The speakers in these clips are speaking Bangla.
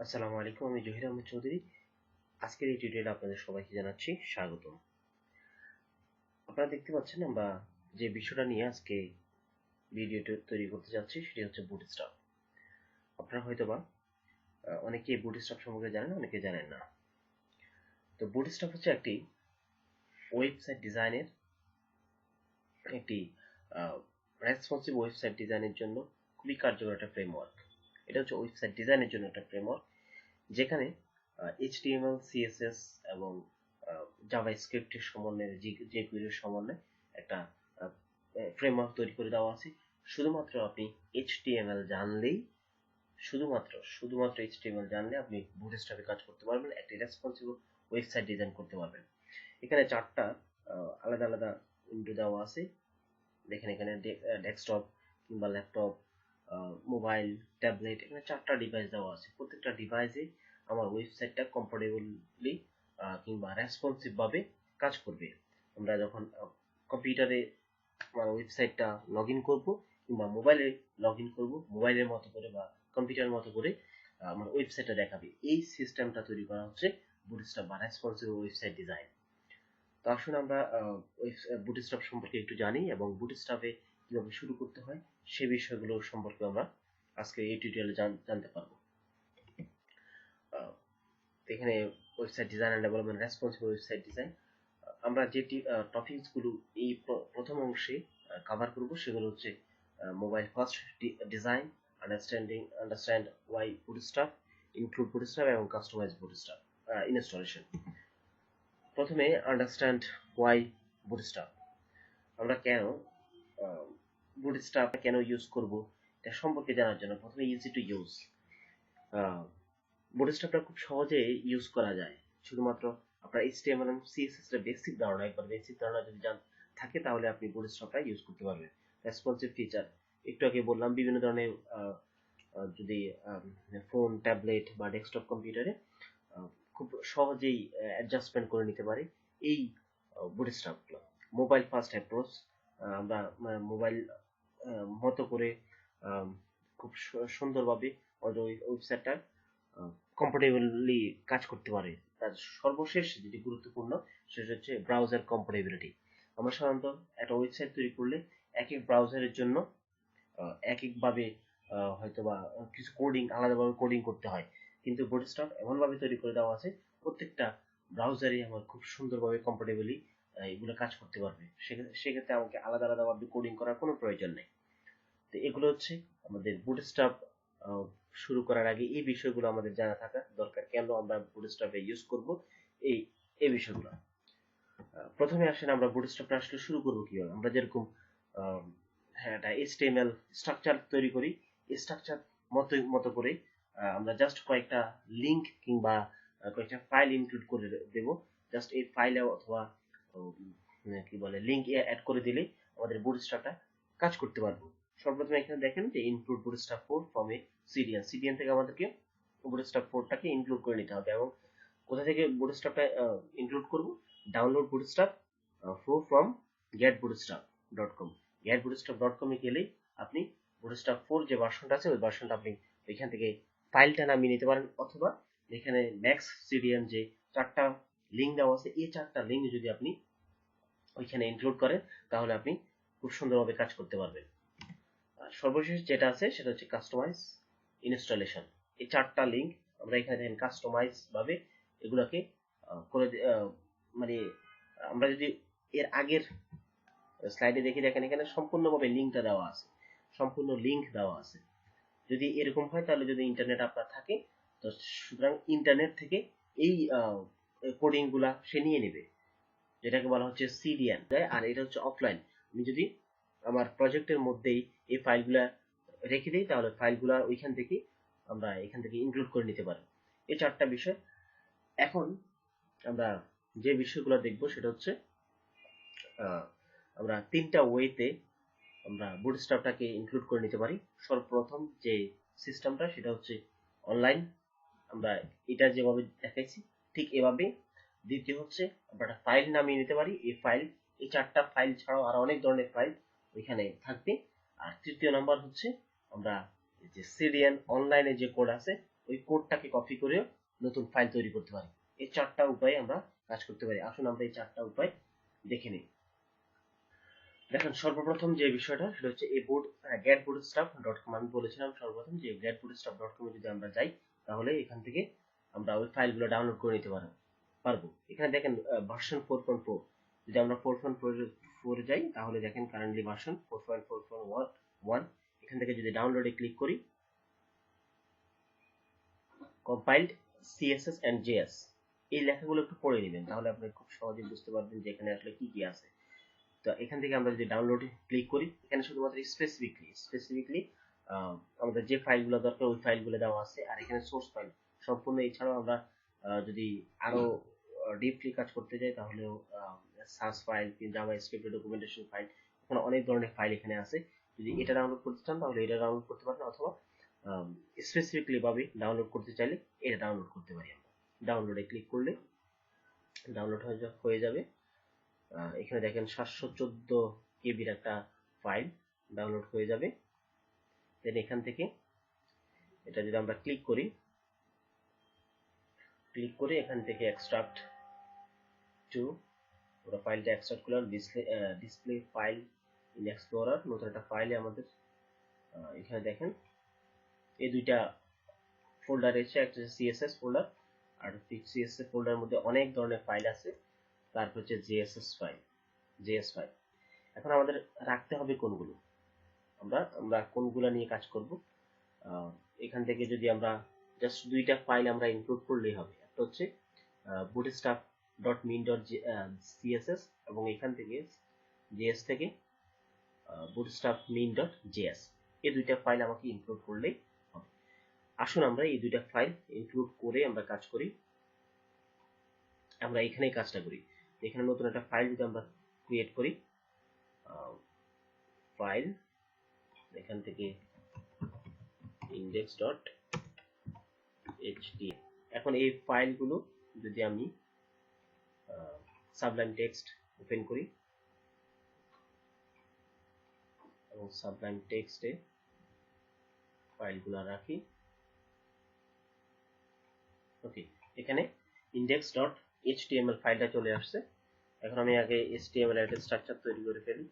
আসসালামু আলাইকুম, আমি জহির আহমেদ চৌধুরী। আজকের এই টিউটোরিয়ালে আপনাদের সবাইকে জানাচ্ছি স্বাগতম। আপনারা দেখতে পাচ্ছেন আমরা যে বিষয়টা নিয়ে আজকে ভিডিওটি তৈরি করতে যাচ্ছি সেটি হচ্ছে বুটস্ট্র্যাপ। আপনারা হয়তোবা অনেকে বুটস্ট্র্যাপ সম্পর্কে জানেন, অনেকে জানেন না। তো বুটস্ট্র্যাপ হচ্ছে একটি ওয়েবসাইট ডিজাইনের একটি রেসপন্সিভ ওয়েবসাইট ডিজাইনের জন্য খুবই কার্যকর একটা ফ্রেমওয়ার্ক। এটা হচ্ছে ওয়েবসাইট ডিজাইনের জন্য একটা ফ্রেমওয়ার্ক, যেখানে HTML, CSS এবং জাভাস্ক্রিপ্টের সমন্বয়ে jQuery সমন্বয়ে একটা ফ্রেমওয়ার্ক তৈরি করে দেওয়া আছে। শুধুমাত্র আপনি HTML জানলেই শুধুমাত্র HTML জানলে আপনি বুটস্ট্র্যাপে কাজ করতে পারবেন, একটি রেসপন্সিভ ওয়েবসাইট ডিজাইন করতে পারবেন। এখানে চারটা আলাদা আলাদা উইন্ডো দেওয়া আছে। দেখেন এখানে ডেস্কটপ কিংবা ল্যাপটপ, মোবাইল, ট্যাবলেট, এখানে চারটা ডিভাইস দেওয়া আছে। প্রত্যেকটা ডিভাইসে আমার ওয়েবসাইটটা কমফোর্টেবলি কিংবা রেসপন্সিভ ভাবে কাজ করবে। আমরা যখন কম্পিউটারে আমার ওয়েবসাইটটা লগ ইন করবো কিংবা মোবাইলে লগ ইন করবো, মোবাইলের মতো করে বা কম্পিউটারের মতো করে আমার ওয়েবসাইটটা দেখাবে। এই সিস্টেমটা তৈরি করা হচ্ছে বুটস্ট্র্যাপ বা রেসপন্সিভ ওয়েবসাইট ডিজাইন। তো আসুন আমরা বুটস্ট্র্যাপ সম্পর্কে একটু জানি এবং বুটস্ট্র্যাপে কিভাবে শুরু করতে হয় সে বিষয়গুলো সম্পর্কে আমরা আজকে এই টিউটোরিয়ালে জানতে পারবো। এখানে website design and development, responsive website design, আমরা যে টপিকস গুলো এই প্রথম অংশে কভার করব সেগুলো হচ্ছে mobile first design, understand Y bootstrap, include bootstrap এবং কাস্টমাইজ বুটস্ট্র্যাপ ইনস্টলেশন। প্রথমে আন্ডারস্ট্যান্ড ওয়াই বুটস্ট্র্যাপ। আমরা কেন বুটস্ট্র্যাপ কেন ইউজ করব এটা সম্পর্কে জানার জন্য প্রথমে ইজি টু ইউজ। বুটস্ট্র্যাপটা খুব সহজে ইউজ করা যায়। শুধুমাত্র আপনার HTML এবং CSS এর বেসিক ধারণা, একবার বেসিক ধারণা যদি থাকে তাহলে আপনি বুটস্ট্র্যাপটা ইউজ করতে পারবেন। রেসপন্সিভ ফিচার একটু আগে বললাম, বিভিন্ন ধরনের যদি ফোন, ট্যাবলেট বা ডেস্কটপ কম্পিউটারে খুব সহজেই অ্যাডজাস্টমেন্ট করে নিতে পারে এই বুটস্ট্র্যাপগুলো। মোবাইল ফার্স্ট অ্যাপ্রোচ, আমরা মোবাইল মতো করে খুব সুন্দরভাবে আমাদের ওয়েবসাইটটা কমফোর্টেবলি কাজ করতে পারে। তার সর্বশেষ যেটি গুরুত্বপূর্ণ সেটা হচ্ছে ব্রাউজার কম্পাটিবিলিটি। আমরা সাধারণত একটা ওয়েবসাইট তৈরি করলে এক এক ব্রাউজারের জন্য এক একভাবে হয়তোবা কিছু আলাদাভাবে কোডিং করতে হয়, কিন্তু বুটস্ট্র্যাপ এমনভাবে তৈরি করে দেওয়া আছে প্রত্যেকটা ব্রাউজারে আমার খুব সুন্দরভাবে কমফোর্টেবলি এগুলো কাজ করতে পারবে। সেক্ষেত্রে আমাকে আলাদা আলাদাভাবে কোডিং করার কোনো প্রয়োজন নেই। তো এগুলো হচ্ছে আমাদের বুটস্ট্র্যাপ শুরু করার আগে এই বিষয়গুলো আমাদের জানা থাকা দরকার, কেন আমরা বুটস্ট্র্যাপে ইউজ করব এই এই বিষয়গুলো। প্রথমে আসেন আমরা বুটস্ট্র্যাপটা আসলে শুরু করব কিভাবে। আমরা যেরকম হ্যাঁ একটা HTML স্ট্রাকচার তৈরি করি, এই স্ট্রাকচার মতো করে আমরা জাস্ট কয়েকটা লিংক কিংবা কয়েকটা ফাইল ইনক্লুড করে দেব। জাস্ট এই ফাইলে অথবা কি বলে লিংক অ্যাড করে দিলে আমাদের বুটস্ট্র্যাপটা কাজ করতে পারবো। সর্বপ্রথম এখানে দেখেন যে include bootstrap 4 from a CDN থেকে আমাদেরকে বুটস্ট্র্যাপ 4টাকে ইনক্লুড করে নিতে হবে। এবং কোথা থেকে বুটস্ট্র্যাপটা ইনক্লুড করব? Download bootstrap 4 from getbootstrap.com। getbootstrap.com এ গেলেই আপনি বুটস্ট্র্যাপ 4 যে ভার্সনটা আছে ওই ভার্সনটা আপনি এখান থেকে ফাইলটা নামিয়ে নিতে পারেন, অথবা এখানে নেক্সট সিডিএন যে চারটা লিংক দেওয়া আছে এই চারটা লিংক যদি আপনি ওইখানে ইনক্লুড করেন তাহলে আপনি খুব সুন্দরভাবে কাজ করতে পারবেন। সর্বশেষ যেটা আছে সেটা হচ্ছে কাস্টমাইজ ইনস্টলেশন। এই চারটা লিংক আমরা এখানে দেখেন কাস্টমাইজ ভাবে এগুলাকে করে মানে আমরা যদি এর আগের স্লাইডে দেখে দেখেন এখানে সম্পূর্ণভাবে লিংকটা দেওয়া আছে, সম্পূর্ণ লিংক দেওয়া আছে। যদি এরকম হয় তাহলে যদি ইন্টারনেট আপনার থাকে তো সুতরাং ইন্টারনেট থেকে এই কোডিং গুলা সে নিয়ে নেবে, যেটাকে বলা হচ্ছে সিডিএন। আর এটা হচ্ছে অফলাইন। আমি যদি আমার প্রজেক্টের মধ্যেই এই ফাইলগুলা রেখে দিই তাহলে ফাইলগুলা ওইখান থেকে আমরা এখান থেকে ইনক্লুড করে নিতে পারি। এই চারটা বিষয়। এখন আমরা যে বিষয়গুলো দেখব সেটা হচ্ছে আমরা তিনটা ওয়েতে আমরা বুটস্ট্র্যাপটাকে ইনক্লুড করে নিতে পারি। সর্বপ্রথম যে সিস্টেমটা সেটা হচ্ছে অনলাইন, আমরা এটা যেভাবে দেখাইছি ঠিক এভাবে। দ্বিতীয় হচ্ছে আমরা একটা ফাইল নামিয়ে নিতে পারি, এই চারটা ফাইল ছাড়াও আরো অনেক ধরনের ফাইল ওইখানে থাকবে। আর তৃতীয় নাম্বার হচ্ছে আমরা যে সিডিএন অনলাইনে যে কোড আছে ওই কোডটাকে কপি করে নতুন ফাইল তৈরি করতে পারি। এই 4টা উপায়ে আমরা কাজ করতে পারি। আসুন আমরা এই 4টা উপায় দেখে নিই। দেখেন সর্বপ্রথম যে বিষয়টা সেটা হচ্ছে এই getbootstrap.com। আমি বলেছিলাম সর্বপ্রথম যে getbootstrap.com এ যদি আমরা যাই তাহলে এখান থেকে আমরা ওই ফাইলগুলো ডাউনলোড করে নিতে পারবো। এখানে দেখেন ভার্সন 4.4, যদি আমরা 4.4 যাই তাহলে দেখেন কারেন্টলি ভার্সন 4.4.1। এখান থেকে যদি ডাউনলোডে ক্লিক করি, কম্পাইলড সিএসএস এন্ড জেএস, এই লেখাগুলো একটু পড়ে নেবেন তাহলে আপনি খুব সহজে বুঝতে পারবেন যে এখানে আসলে কি কি আছে। তো এখান থেকে আমরা যদি ডাউনলোডে ক্লিক করি, এখানে শুধুমাত্র স্পেসিফিকলি আমাদের যে ফাইলগুলো দরকার ওই ফাইলগুলো দেওয়া আছে। আর এখানে সোর্স ফাইল সম্পূর্ণ। এছাড়াও আমরা যদি আরো ডিপলি কাজ করতে যাই তাহলেও search file, JavaScript documentation file, ওখানে অনেক ধরনের ফাইল এখানে আছে। যদি এটা ডাউনলোড করতে চান তাহলে এটা ডাউনলোড করতে পারেন, অথবা স্পেসিফিকলি ভাবে ডাউনলোড করতে চাইলে এটা ডাউনলোড করতে পারি। আমরা ডাউনলোডে ক্লিক করলে ডাউনলোড হয়ে যাবে। এখানে দেখেন 714 কেবির একটা ফাইল ডাউনলোড হয়ে যাবে। দেন এখান থেকে এটা যদি আমরা ক্লিক করে এখান থেকে এক্সট্রাক্ট টু, পুরো ফাইলটা এক্সট্রাক্ট করলাম। ডিসপ্লে ফাইল ইন এক্সপ্লোরার, নতুন একটা ফাইলে আমাদের এখানে দেখেন এই দুইটা ফোল্ডার রয়েছে, একটা হচ্ছে সিএসএস ফোল্ডার, আর সিএসএস ফোল্ডারের মধ্যে অনেক ধরনের ফাইল আছে। তারপর হচ্ছে জেএস ফাইল। এখন আমাদের রাখতে হবে কোনগুলো, আমরা কোনগুলো নিয়ে কাজ করব। এখান থেকে যদি আমরা জাস্ট দুইটা ফাইল আমরা ইনক্লুড করলেই হবে। একটা হচ্ছে bootstrap.min.css এবং এখান থেকে জেএস থেকে bootstrap.min.js, এই দুইটা ফাইল আমাকে ইনক্লুড করলেই হবে। আসুন আমরা এই দুইটা ফাইল ইনক্লুড করে আমরা কাজ করি। আমরা এখানেই কাজটা করি। এখানে নতুন একটা ফাইল যদি আমরা ক্রিয়েট করি, ফাইল এখান থেকে index.html। এখন এই ফাইলগুলো যদি আমি সাবলাইম টেক্সট ওপেন করি এবং সাবলাইম টেক্সটে ফাইলগুলো রাখি, ওকে, এখানে index.html ফাইলটা চলে আসছে। এখন আমি আগে html এর একটা স্ট্রাকচার তৈরি করে ফেলি।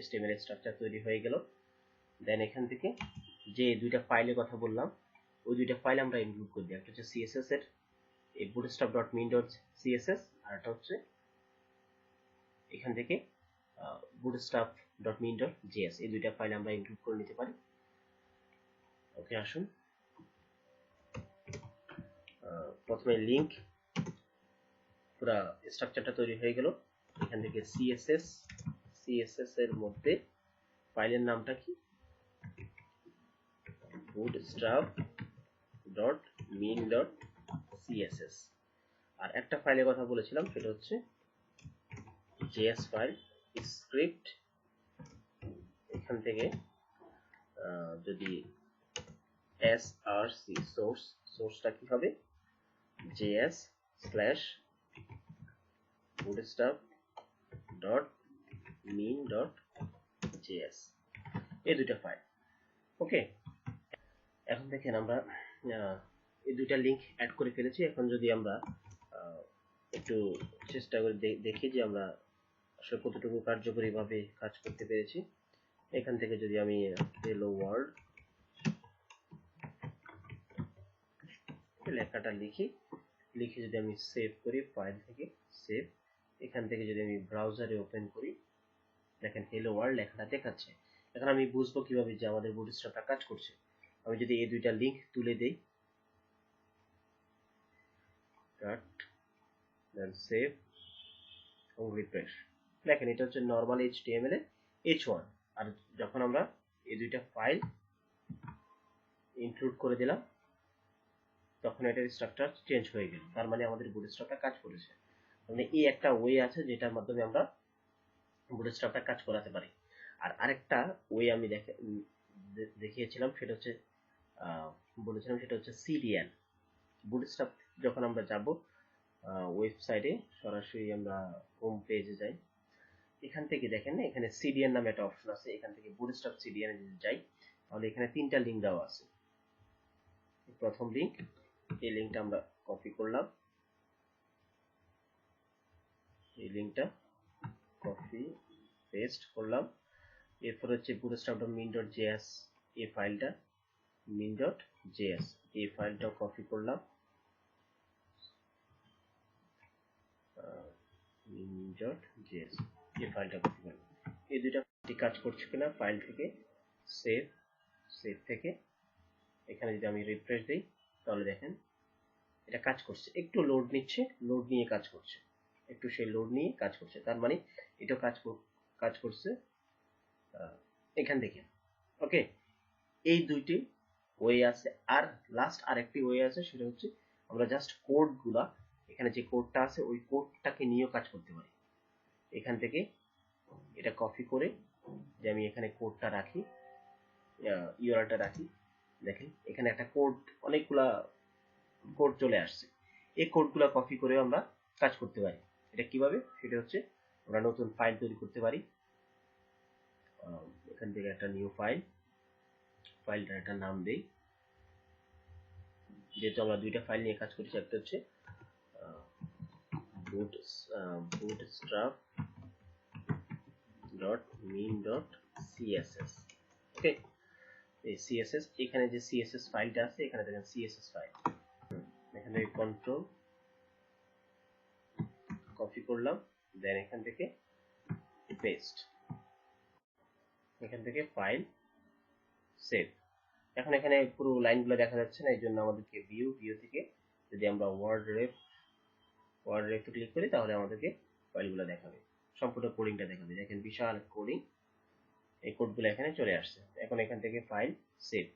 html এর স্ট্রাকচার তৈরি হয়ে গেল। দেন এখান থেকে যে দুইটা ফাইলের কথা বললাম ওই দুইটা ফাইল আমরা ইনক্লুড করে দিই। একটা হচ্ছে css এর এই bootstrap.min.css, আর একটা হচ্ছে এখান থেকে bootstrap.min.js, এই দুইটা ফাইল আমরা ইনক্লুড করে নিতে পারি। ওকে, আসুন প্রথমে লিংক, পুরো স্ট্রাকচারটা তৈরি হয়ে গেল। এখান থেকে সিএসএস এর মধ্যে ফাইলের নামটা কি, bootstrap.min.css, আর একটা ফাইলের কথা বলেছিলাম সেটা হচ্ছে js ফাইল স্ক্রিপ্ট। এখান থেকে যদি src সোর্সটা কি হবে, js/bootstrap.min.js, এই দুইটা ফাইল। ওকে, এখন দেখেন আমরা এই দুইটা লিংক অ্যাড করে ফেলেছি। এখন যদি আমরা একটু চেষ্টা করে দেখি যে আমরা আসলে কতটুকু কার্যকরী ভাবে কাজ করতে পেরেছি। এখান থেকে যদি আমি hello world লেখাটা লিখে যদি আমি সেভ করি, ফাইল থেকে সেভ, এখান থেকে যদি আমি ব্রাউজারে ওপেন করি, দেখেন hello world লেখাটা দেখাচ্ছে। এখন আমি বুঝবো কিভাবে যে আমাদের বুটস্ট্র্যাপটা কাজ করছে। আমি যদি এই দুইটা লিংক তুলে দেই, কাট, দেন সেভ এবং রিফ্রেশ, দেখেন এটা হচ্ছে নরমাল HTML এর h1। আর যখন আমরা এই দুইটা ফাইল ইনক্লুড করে দিলাম তখন এটার স্ট্রাকচার চেঞ্জ হয়ে গেল। তার মানে আমাদের বুটস্ট্র্যাপটা কাজ করেছে। মানে এই একটা ওয়ে আছে যেটার মাধ্যমে আমরা বুটস্ট্র্যাপটা কাজ করাতে পারি। আর আরেকটা ওয়ে আমি দেখিয়েছিলাম সেটা হচ্ছে বলেছিলাম সেটা হচ্ছে CDN। বুটস্ট্র্যাপ যখন আমরা যাব ওয়েবসাইটে, সরাসরি আমরা হোম পেজে যাই, এখান থেকে দেখেন এখানে CDN নামে একটা অপশন আছে। এখান থেকে বুটস্ট্র্যাপ CDN এ যদি যাই তাহলে এখানে তিনটা লিংক দেওয়া আছে। প্রথম লিংক, এই লিংকটা আমরা কপি করলাম, এই লিংকটা কপি পেস্ট করলাম। এরপর হচ্ছে bootstrap.min.js এই ফাইলটা, min.js এই ফাইলটা কপি করলাম, min.js এই ফাইলটা কপি করলাম। এই দুইটা কাজ করছে কিনা ফাইল থেকে সেভ থেকে এখানে যদি আমি রিফ্রেশ দিই তাহলে দেখেন এটা কাজ করছে। একটু লোড নিচ্ছে, লোড নিয়ে কাজ করছে, একটু সেই লোড নিয়ে কাজ করছে, তার মানে এটা কাজ করছে এখান থেকে। ওকে, এই দুইটি ওয়ে আছে। আর লাস্ট আরেকটি ওয়ে আছে, সেটা হচ্ছে আমরা জাস্ট কোডগুলা, এখানে যে কোডটা আছে ওই কোডটাকে নিয়েও কাজ করতে পারি। এখান থেকে এটা কপি করে যে আমি এখানে কোডটা রাখি, ইউআরএলটা রাখি, দেখেন এখানে একটা কোড, অনেকগুলা কোড চলে আসছে। এই কোডগুলা কপি করে আমরা কাজ করতে পারি। এটা কিভাবে, সেটা হচ্ছে আমরা নতুন ফাইল তৈরি করতে পারি। এখান থেকে একটা নিউ ফাইলটার একটা নাম দেই, যেহেতু আমরা দুইটা ফাইল নিয়ে কাজ করছি, একটা হচ্ছে bootstrap.min.css। ওকে, এই সিএসএস, এখানে যে সিএসএস ফাইলটা আছে, এখানে দেখেন সিএসএস ফাইল, এখান থেকে কন্ট্রোল কপি করলাম, দেন এখান থেকে পেস্ট, এখান থেকে ফাইল সেভ। এখন এখানে পুরো লাইনগুলো দেখা যাচ্ছে না, এই জন্য আমাদেরকে ভিউ থেকে যদি আমরা ওয়ার্ড রেফ ক্লিক করি তাহলে আমাদেরকে ফাইলগুলো দেখাবে, সম্পূর্ণ কোডিংটা দেখাবে। দেখেন বিশাল কোডিং, এই কোডগুলো এখানে চলে আসছে। এখন এখান থেকে ফাইল সেভ।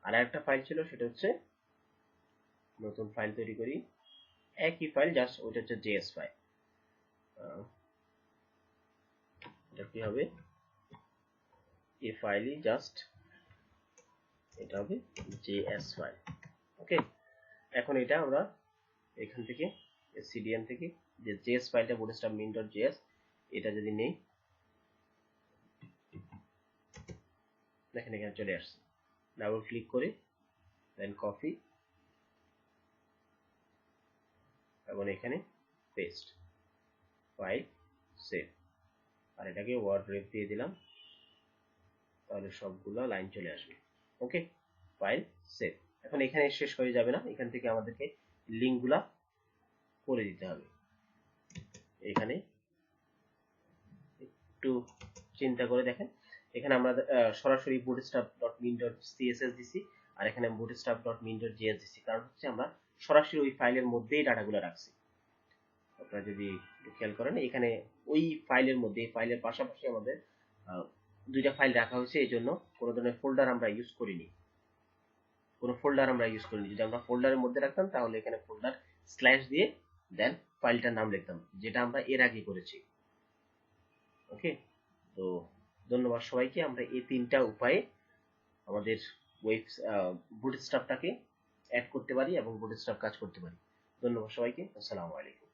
আর একটা ফাইল ছিল, সেটা হচ্ছে নতুন ফাইল তৈরি করি, একই ফাইল, জাস্ট ওইটা হচ্ছে জেএস ফাইল। এটা কি হবে, এই ফাইলই জাস্ট এটা হবে জেএস ফাইল। ওকে, এখন এটা আমরা এখান থেকে সিডিএম থেকে যে জেএস ফাইলটা bootstrap.min.js এটা যদি নেই, দেখেন এখানে চলে আসছে। ডাবল ক্লিক করে দেন কপি এবং এখানে পেস্ট, ফাইল সেভ। আর এটাকে ওয়ার্ড রেফ দিয়ে দিলাম, তাহলে সবগুলো লাইন চলে আসবে। ওকে, ফাইল সেভ। এখন এখানে শেষ হয়ে যাবে না, এখান থেকে আমাদেরকে লিঙ্কগুলা করে দিতে হবে। এখানে একটু চিন্তা করে দেখেন, এখানে আমরা সরাসরি bootstrap.min.css দিছি, আর এখানে bootstrap.min.js দিছি, কারণ হচ্ছে আমরা সরাসরি ওই ফাইলের মধ্যেই ডাটাগুলো রাখছি। আপনারা যদি একটু খেয়াল করেন, এখানে ওই ফাইলের মধ্যে, ফাইলের পাশাপাশি আমাদের দুইটা ফাইল রাখা হয়েছে, এই জন্য কোনো ধরনের ফোল্ডার আমরা ইউজ করিনি, যদি আমরা ফোল্ডারের মধ্যে রাখতাম তাহলে এখানে ফোল্ডার স্ল্যাশ দিয়ে দেন ফাইলটার নাম লিখতাম, যেটা আমরা এর আগে করেছি। ওকে, তো ধন্যবাদ সবাইকে। আমরা এই তিনটা উপায়ে আমাদের বুটস্ট্র্যাপটাকে অ্যাড করতে পারি এবং বুটস্ট্র্যাপ কাজ করতে পারি। ধন্যবাদ সবাইকে, আসসালামু আলাইকুম।